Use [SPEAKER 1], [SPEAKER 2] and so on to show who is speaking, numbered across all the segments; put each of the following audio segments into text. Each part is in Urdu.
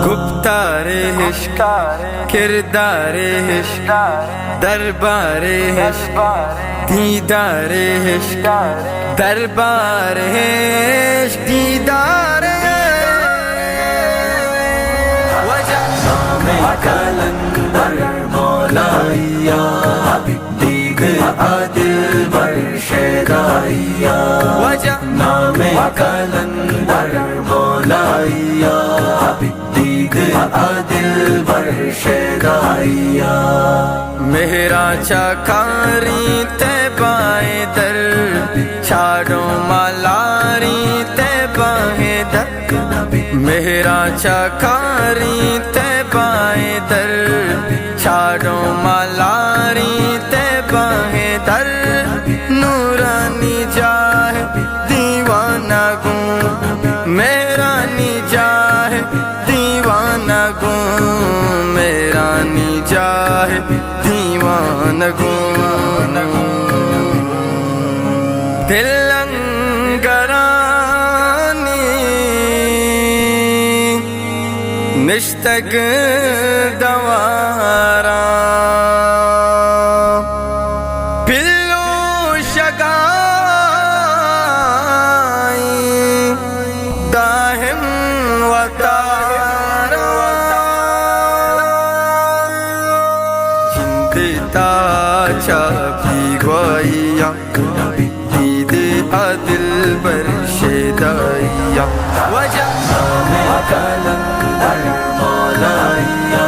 [SPEAKER 1] گفتار عشق کردار عشق دربار عشق دیدار عشق دربار عشق دیدار
[SPEAKER 2] کلندر مولایا دیگ عادل برشدایا نام کلندر مولایا دیگ عادل برشدایا
[SPEAKER 1] میرا چاکاری تیبائے در چاروں مالاری تیبائے در میرا چاکاری تیبائے در چاروں مالاری تیبائے در نورانی جاہ دیوانہ گوں میرا نجاہ دیوانہ گوں میرا نجاہ دیوانہ گوں دل نشتگ دوارا پلو شگائی داہم و تارا چندتا چاپی گوائیا دید عدل برشدایا وجہ
[SPEAKER 2] کلندر مولایا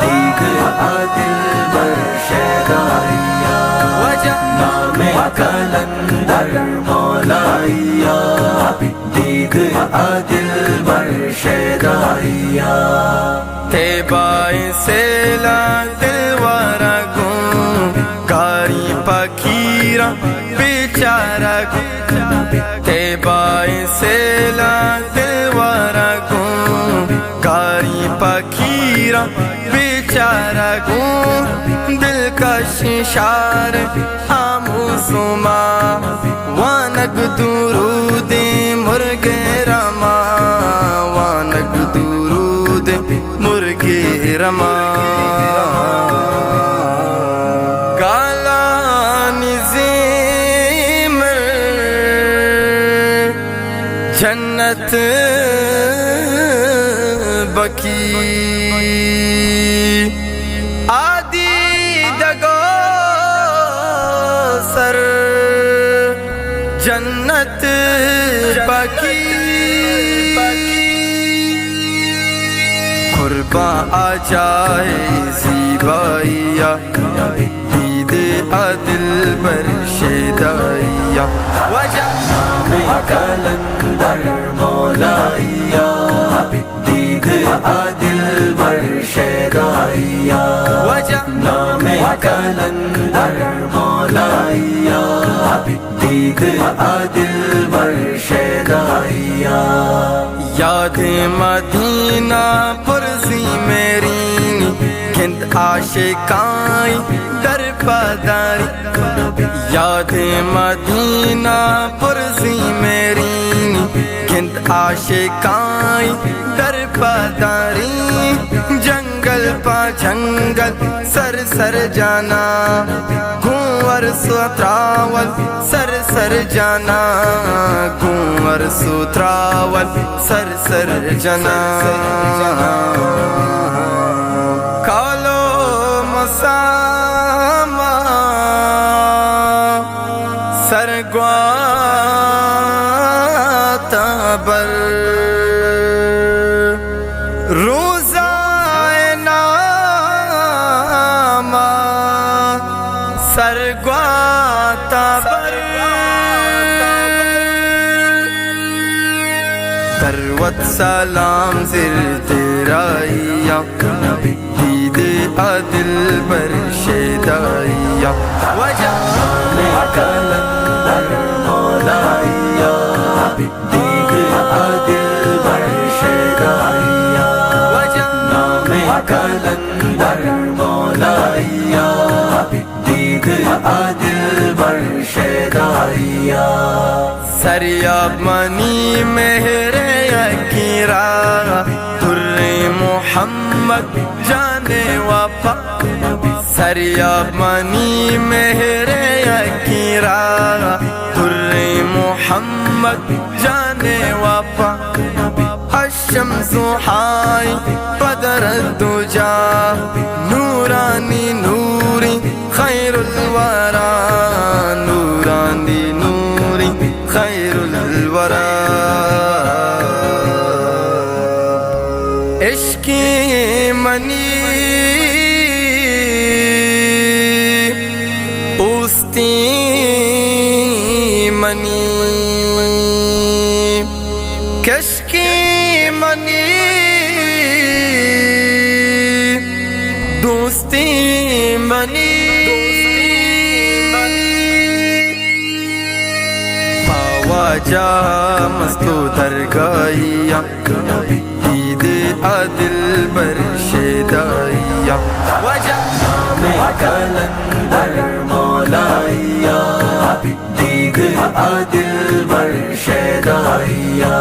[SPEAKER 2] دیگ عادل برشدایا نام کلندر مولایا دیگ عادل برشدایا
[SPEAKER 1] تیبائے سیلا دلوارا گوں کاری پکیرا بیچارا گوں تیبائے سیلا دلوارا گوں کاری پکیرا بیچارا گوں دلکش شار آموزما وانگ درود مرگ رما وانگ درود مرگ رما جنت بکی آدی دگو سر جنت بکی قربا آ جائے زیبائیا دید عدل برشدایا وجہ
[SPEAKER 2] کلندر مولایا دیگ عادل برشدایا نام کلندر مولایا دیگ عادل برشدایا
[SPEAKER 1] یاد مدینہ پرسی میری گند عاشقائی در پداری یاد مدینہ پرسی میری گند عاشقائی در پداری جنگل پا جنگل سر سر جانا گونور ستراول سر سر جانا گونور ستراول سر سر جانا کالو مساما سرگوا تبر روزائے ناما سرگوا تبر دروت سلام زر تیرائیا دید عدل برشدایا وجہ
[SPEAKER 2] کلندر مولایا دیگ عادل برشدایا نام کلندر مولایا دیگ عادل بر شیدائیا
[SPEAKER 1] سریاب منی مہر یکیرا در محمد جان وفا سریاب منی مہر یکیرا در محمد جان وفا الشمس حای بدر الدجا نورانی نوری خیر الورا نورانی نوری خیر الورا عشقی منی اوستی منی کشکی منی دوستی منی خواجہ مستو درگاہیا دید عادل بر شیدائیا
[SPEAKER 2] نام کلندر مولائیا دیگ عادل بر شیدائیا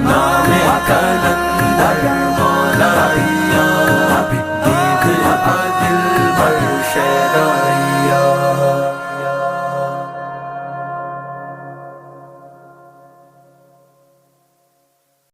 [SPEAKER 2] نام کلندر